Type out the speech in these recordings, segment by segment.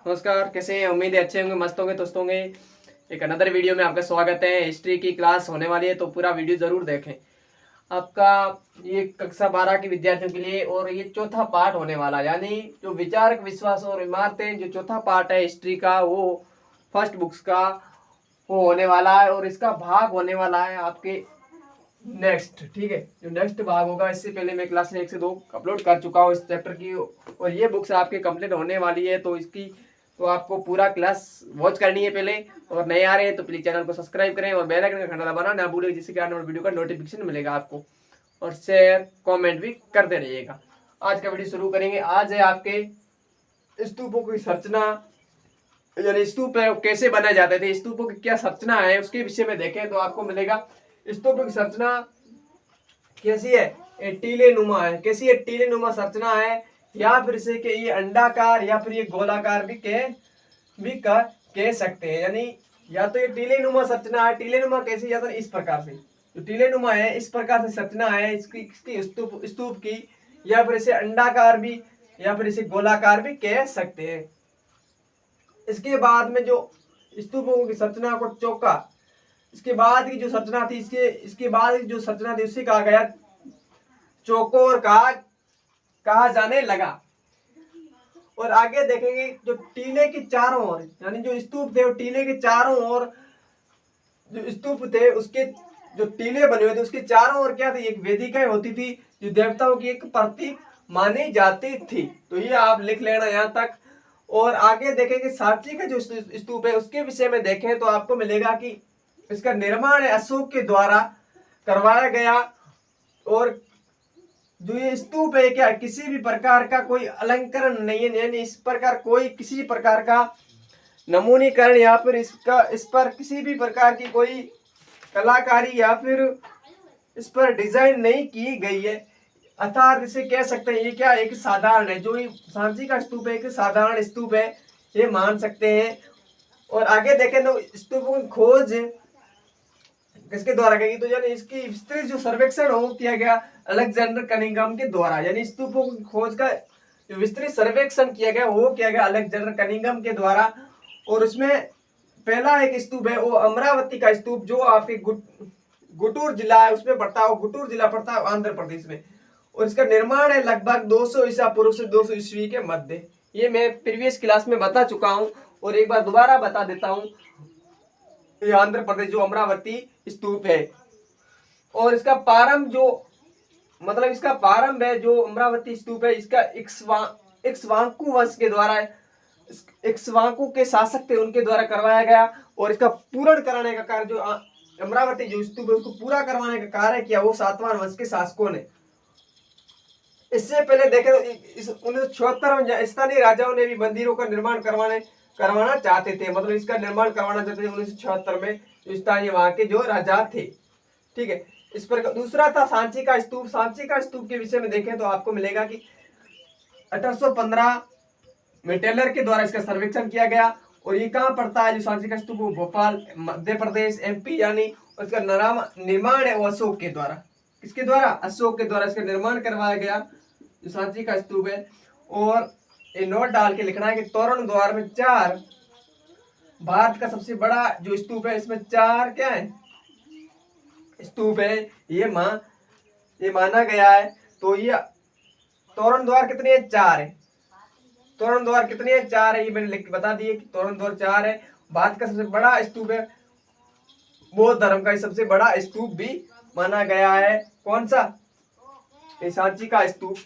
नमस्कार, कैसे हैं? उम्मीद है अच्छे होंगे, मस्त होंगे, दोस्त होंगे। एक अनदर वीडियो में आपका स्वागत है। हिस्ट्री की क्लास होने वाली है तो पूरा वीडियो जरूर देखें। आपका ये कक्षा 12 के विद्यार्थियों के लिए और ये चौथा पार्ट होने वाला, यानी जो विचारक विश्वास और इमारतें, जो चौथा पार्ट है हिस्ट्री का, वो फर्स्ट बुक्स का वो होने वाला है और इसका भाग होने वाला है आपके नेक्स्ट। ठीक है, जो नेक्स्ट भाग होगा, इससे पहले मैं क्लास 1 से 2 अपलोड कर चुका हूँ इस चैप्टर की, और ये बुक्स आपके कंप्लीट होने वाली है। तो इसकी तो आपको पूरा क्लास वॉच करनी है पहले, और नए आ रहे हैं तो प्लीज चैनल को सब्सक्राइब करें और बेल आइकन का घंटा दबाना ना भूलें, जिससे कि आने वाले वीडियो का नोटिफिकेशन मिलेगा आपको। और शेयर कमेंट भी करते रहिएगा। आज का वीडियो शुरू करेंगे। आज है आपके स्तूपों की संरचना, यानी स्तूप कैसे बनाए जाते थे, स्तूपों की क्या संरचना है, उसके विषय में देखें तो आपको मिलेगा स्तूपों की संरचना कैसी है। टीले नुमा है। कैसी है? टीले नुमा संरचना है, या फिर इसे कि ये अंडाकार या फिर ये गोलाकार भी कह सकते हैं। यानी या तो ये टीले नुमा संरचना है। टीले नुमा कैसी? या तो इस प्रकार से, जो टीले नुमा है इस प्रकार से संरचना है इसकी स्तूप की, या फिर इसे अंडाकार भी या फिर इसे गोलाकार भी कह सकते हैं। इसके बाद में जो स्तूपों की संरचना को चौका, इसके बाद की जो संरचना थी, इसके बाद की जो संरचना थी उसे कहा गया चौकोर कहा जाने लगा। और आगे देखेंगे जो टीले के चारों ओर, यानी जो स्तूप थे वो टीले के चारों ओर, जो स्तूप थे उसके जो टीले बने हुए थे उसके चारों ओर क्या थी? एक वेदिकाएं होती थी जो देवताओं की एक प्रतीक मानी जाती थी। तो ये आप लिख लेना यहाँ तक। और आगे देखेंगे सांची का जो स्तूप है उसके विषय में देखें तो आपको मिलेगा कि इसका निर्माण अशोक के द्वारा करवाया गया। और जो ये स्तूप है क्या किसी भी प्रकार का कोई अलंकरण नहीं है, यानी इस प्रकार कोई किसी प्रकार का नमूनीकरण या फिर इस पर किसी भी प्रकार की कोई कलाकारी या फिर इस पर डिजाइन नहीं की गई है। अर्थात इसे कह सकते हैं ये क्या एक साधारण है, जो ये सांची का स्तूप है एक साधारण स्तूप है, ये मान सकते हैं। और आगे देखें तो स्तूपों की खोज किसके द्वारा की? तो यानी इसकी विस्तृत जो सर्वेक्षण हो किया गया अलेक्जेंडर कनिंघम के द्वारा, यानी स्तूपों की खोज का जो विस्तृत सर्वेक्षण किया गया वो किया गया अलेक्जेंडर कनिंघम के द्वारा। और उसमें पहला एक स्तूप है वो अमरावती का स्तूप, जो आपके गुटूर जिला है उसमें पड़ता है, गुटूर जिला पड़ता है आंध्र प्रदेश में। और इसका निर्माण है लगभग 200 ईसा पूर्व से 200 ईस्वी के मध्य। ये मैं प्रीवियस क्लास में बता चुका हूं और एक बार दोबारा बता देता हूं। ये आंध्र प्रदेश जो अमरावती स्तूप है, और इसका प्रारंभ जो मतलब इसका प्रारंभ है जो अमरावती स्तूप है इसका इक्ष्वाकु वंश के द्वारा, इक्ष्वाकु के शासक थे उनके द्वारा करवाया गया। और इसका पूर्ण कराने का कार्य जो अमरावती जो स्तूप है उसको पूरा करवाने का कार्य किया वो सातवाहन वंश के शासकों ने। इससे पहले देखें तो 1976 में स्थानीय राजाओं ने भी मंदिरों का निर्माण करवाना चाहते थे, मतलब इसका निर्माण करवाना चाहते थे 1976 में जो स्थानीय वहां के जो राजा थे। ठीक है, इस पर दूसरा था सांची का स्तूप। सांची का स्तूप के विषय में देखें तो आपको मिलेगा कि 1815 में टेलर के द्वारा इसका सर्वेक्षण किया गया। और ये कहाँ पड़ता है जो सांची का स्तूप? भोपाल मध्य प्रदेश एमपी, यानी उसका निर्माण है वो अशोक के द्वारा। किसके द्वारा? अशोक के द्वारा इसका निर्माण करवाया गया जो सांची का स्तूप है। और ये नोट डाल के लिखना है कि तोरण द्वार में 4, भारत का सबसे बड़ा जो स्तूप है इसमें 4 क्या है स्तूप है, ये माना गया है। तो ये तोरण द्वार कितने हैं? 4 है। तोरण द्वार कितने हैं? 4 है, ये मैंने लिख के बता दिए कि तोरण द्वार 4 है। भारत का सबसे बड़ा स्तूप है, बौद्ध धर्म का सबसे बड़ा स्तूप भी माना गया है। कौन सा? ये सांची का स्तूप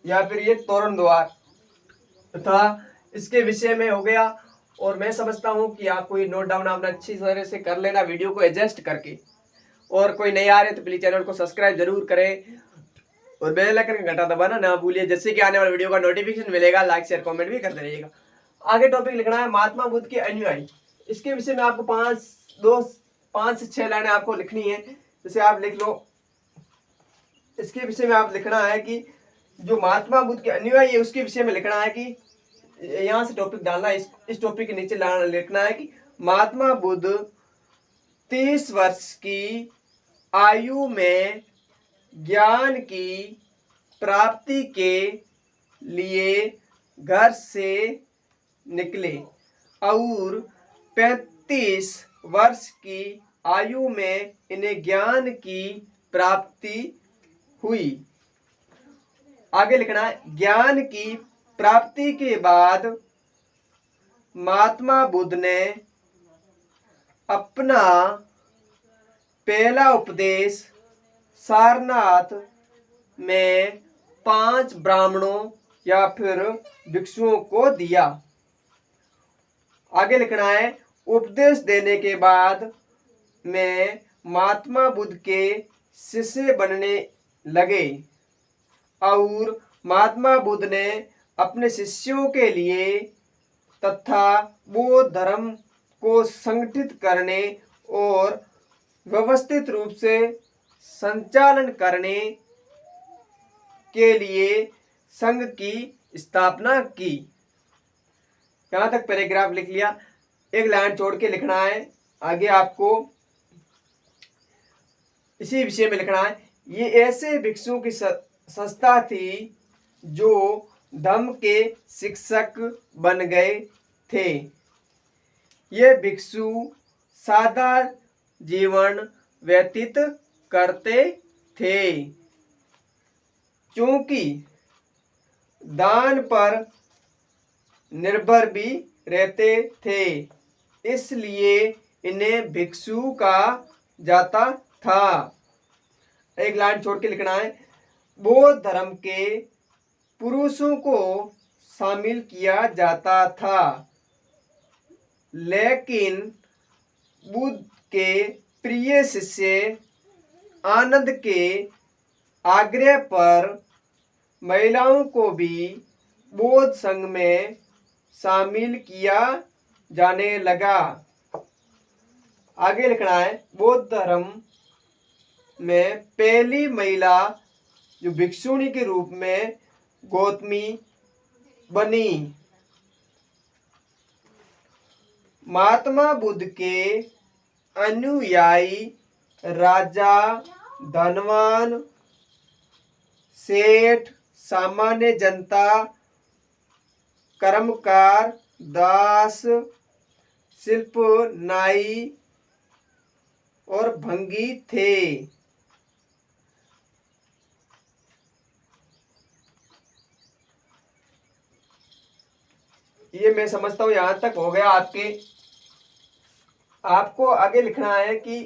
या फिर ये तोरण द्वार तथा इसके विषय में हो गया। और मैं समझता हूं कि आपको ये नोट डाउन आपने अच्छी तरह से कर लेना वीडियो को एडजस्ट करके। और कोई नए आ रहे तो प्लीज चैनल को सब्सक्राइब जरूर करें और बेल आइकन का घंटा दबाना ना भूलिए, जिससे कि आने वाले वीडियो का नोटिफिकेशन मिलेगा। लाइक शेयर कमेंट भी करते रहिएगा। आगे टॉपिक लिखना है महात्मा बुद्ध के अनुयायी। इसके विषय में आपको 5 से 6 लाइनें आपको लिखनी है, जैसे आप लिख लो। इसके विषय में आप लिखना है कि जो महात्मा बुद्ध के अनुयायी है उसके विषय में लिखना है कि यहां से टॉपिक डालना है, इस टॉपिक के नीचे लिखना है कि महात्मा बुद्ध 30 वर्ष की आयु में ज्ञान की प्राप्ति के लिए घर से निकले और 35 वर्ष की आयु में इन्हें ज्ञान की प्राप्ति हुई। आगे लिखना है, ज्ञान की प्राप्ति के बाद महात्मा बुद्ध ने अपना पहला उपदेश सारनाथ में 5 ब्राह्मणों या फिर भिक्षुओं को दिया। आगे लिखना है, उपदेश देने के बाद में महात्मा बुद्ध के शिष्य बनने लगे और महात्मा बुद्ध ने अपने शिष्यों के लिए तथा बौद्ध धर्म को संगठित करने और व्यवस्थित रूप से संचालन करने के लिए संघ की स्थापना की। यहां तक पैराग्राफ लिख लिया। एक लाइन छोड़ के लिखना है, आगे आपको इसी विषय में लिखना है। ये ऐसे भिक्षुओं की संस्था थी जो धम्म के शिक्षक बन गए थे। ये भिक्षु सादा जीवन व्यतीत करते थे क्योंकि दान पर निर्भर भी रहते थे, इसलिए इन्हें भिक्षु कहा जाता था। एक लाइन छोड़ के लिखना है, बौद्ध धर्म के पुरुषों को शामिल किया जाता था, लेकिन बुद्ध के प्रिय शिष्य आनंद के आग्रह पर महिलाओं को भी बौद्ध संघ में शामिल किया जाने लगा। आगे लिखना है, बौद्ध धर्म में पहली महिला जो भिक्षुणी के रूप में गौतमी बनी। महात्मा बुद्ध के अनुयायी राजा, धनवान, सेठ, सामान्य जनता, कर्मकार, दास, शिल्प नाई और भंगी थे। ये मैं समझता हूं यहां तक हो गया। आपको आगे लिखना है कि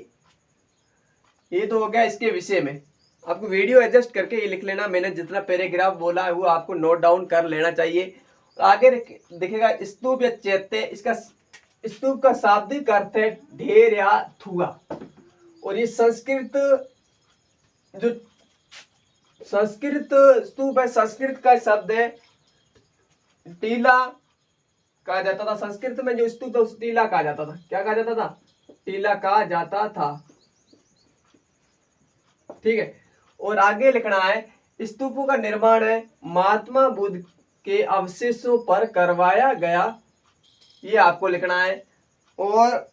ये तो हो गया इसके विषय में। आपको वीडियो एडजस्ट करके ये लिख लेना। मैंने जितना पैराग्राफ बोला है वो आपको नोट डाउन कर लेना चाहिए। आगे दिखेगा स्तूप या चैत्य। इसका स्तूप का शाब्दिक अर्थ है ढेर या थुआ, और ये संस्कृत स्तूप है, संस्कृत का शब्द है टीला कहा जाता था। संस्कृत में जो स्तूप था उस टीला कहा जाता था। क्या कहा जाता था? टीला कहा जाता था। ठीक है। और आगे लिखना है, स्तूपों का निर्माण है महात्मा बुद्ध के अवशेषों पर करवाया गया। ये आपको लिखना है। और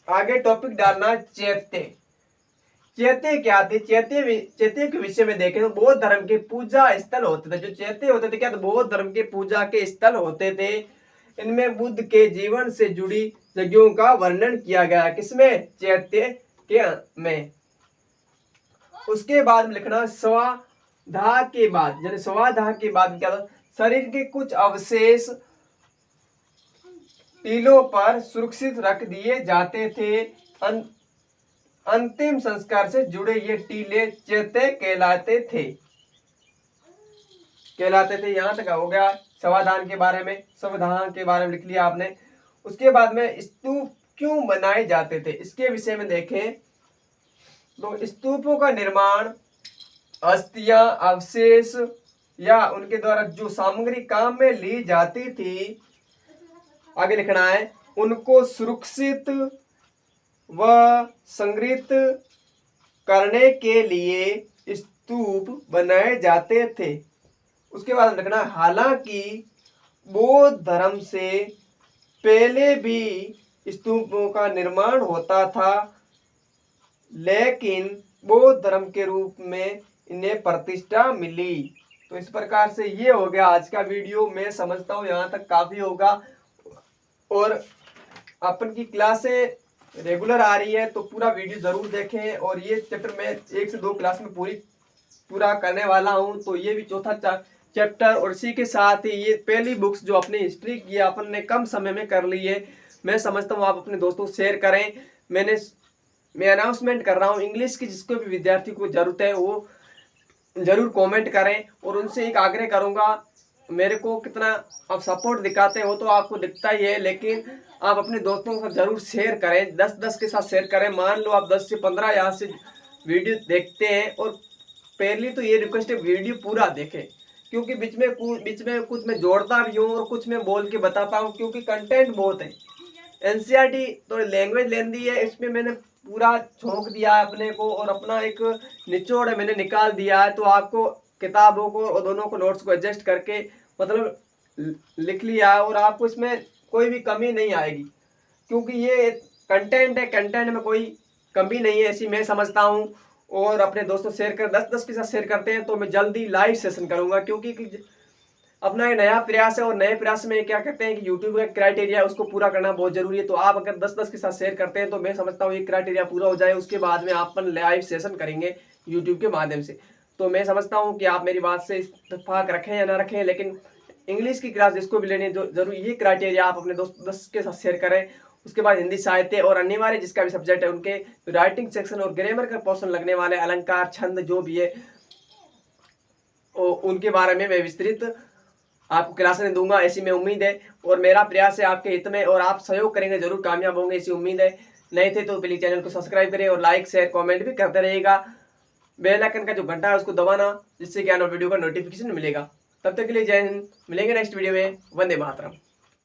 आगे टॉपिक डालना चैत्य। चैत्य क्या थे? चैत्य के विषय में देखें तो बौद्ध धर्म के पूजा स्थल होते थे। जो चैत्य होते थे क्या? तो बौद्ध धर्म के पूजा के स्थल होते थे। इनमें बुद्ध के जीवन से जुड़ी जगहों का वर्णन किया गया। किसमें? चैत्य के में। उसके बाद में लिखना स्वाधाह के बाद, यानी स्वाधाह के बाद क्या था? शरीर के कुछ अवशेष टीलों पर सुरक्षित रख दिए जाते थे। अंतिम संस्कार से जुड़े ये टीले चैत्य कहलाते थे। यहां तक हो गया संवादान के बारे में। संवादान के बारे में लिख लिया आपने। उसके बाद में स्तूप क्यों बनाए जाते थे, इसके विषय में देखें तो स्तूपों का निर्माण अस्थियां, अवशेष या उनके द्वारा जो सामग्री काम में ली जाती थी, आगे लिखना है, उनको सुरक्षित व संग्रहित करने के लिए स्तूप बनाए जाते थे। उसके बाद लिखना, हालांकि बौद्ध धर्म से पहले भी स्तूपों का निर्माण होता था, लेकिन बौद्ध धर्म के रूप में इन्हें प्रतिष्ठा मिली। तो इस प्रकार से ये हो गया आज का वीडियो। मैं समझता हूँ यहाँ तक काफी होगा। और अपन की क्लासें रेगुलर आ रही है, तो पूरा वीडियो ज़रूर देखें। और ये चैप्टर मैं 1 से 2 क्लास में पूरा करने वाला हूँ, तो ये भी चौथा चैप्टर। और इसी के साथ ही ये पहली बुक्स जो अपनी हिस्ट्री की अपन ने कम समय में कर ली है, मैं समझता हूँ आप अपने दोस्तों को शेयर करें। मैं अनाउंसमेंट कर रहा हूँ, इंग्लिश की जिसको भी विद्यार्थी को ज़रूरत है वो ज़रूर कमेंट करें। और उनसे एक आग्रह करूँगा, मेरे को कितना आप सपोर्ट दिखाते हैं वो तो आपको दिखता ही है, लेकिन आप अपने दोस्तों के साथ ज़रूर शेयर करें, 10-10 के साथ शेयर करें। मान लो आप 10 से 15 यहाँ से वीडियो देखते हैं, और पहली तो ये रिक्वेस्ट है वीडियो पूरा देखें, क्योंकि बीच में कुछ मैं जोड़ता भी हूँ और कुछ मैं बोल के बताता हूँ, क्योंकि कंटेंट बहुत है। एनसीईआरटी तो लैंग्वेज लेंदी है, इसमें मैंने पूरा झोंक दिया है अपने को, और अपना एक निचोड़ मैंने निकाल दिया है। तो आपको किताबों को और दोनों को नोट्स को एडजस्ट करके मतलब लिख लिया है, और आपको इसमें कोई भी कमी नहीं आएगी, क्योंकि ये कंटेंट है, कंटेंट में कोई कमी नहीं है, ऐसी मैं समझता हूँ। और अपने दोस्तों शेयर कर 10-10 के साथ शेयर करते हैं, तो मैं जल्दी लाइव सेशन करूँगा, क्योंकि अपना एक नया प्रयास है। और नए प्रयास में क्या कहते हैं कि यूट्यूब का क्राइटेरिया उसको पूरा करना बहुत जरूरी है। तो आप अगर 10-10 के साथ शेयर करते हैं, तो मैं समझता हूँ ये क्राइटेरिया पूरा हो जाए, उसके बाद में आप लाइव सेशन करेंगे यूट्यूब के माध्यम से। तो मैं समझता हूँ कि आप मेरी बात से इत्तेफाक रखें या ना रखें, लेकिन इंग्लिश की क्लास जिसको भी लेनी जो जरूर ये क्राइटेरिया आप अपने दोस्त 10 के साथ शेयर करें। उसके बाद हिंदी साहित्य और अनिवार्य जिसका भी सब्जेक्ट है उनके राइटिंग सेक्शन और ग्रामर का पोर्शन लगने वाले अलंकार छंद जो भी है उनके बारे में मैं विस्तृत आपको क्लासें दूंगा, ऐसी मैं उम्मीद है। और मेरा प्रयास है आपके हित में, और आप सहयोग करेंगे जरूर कामयाब होंगे, ऐसी उम्मीद है। नहीं थे तो प्लीज चैनल को सब्सक्राइब करें और लाइक शेयर कमेंट भी करते रहिएगा। बेल आइकन का जो घंटा है उसको दबाना, जिससे कि आने वीडियो का नोटिफिकेशन मिलेगा। तब तक के लिए जय हिंद, मिलेंगे नेक्स्ट वीडियो में। वंदे मातरम।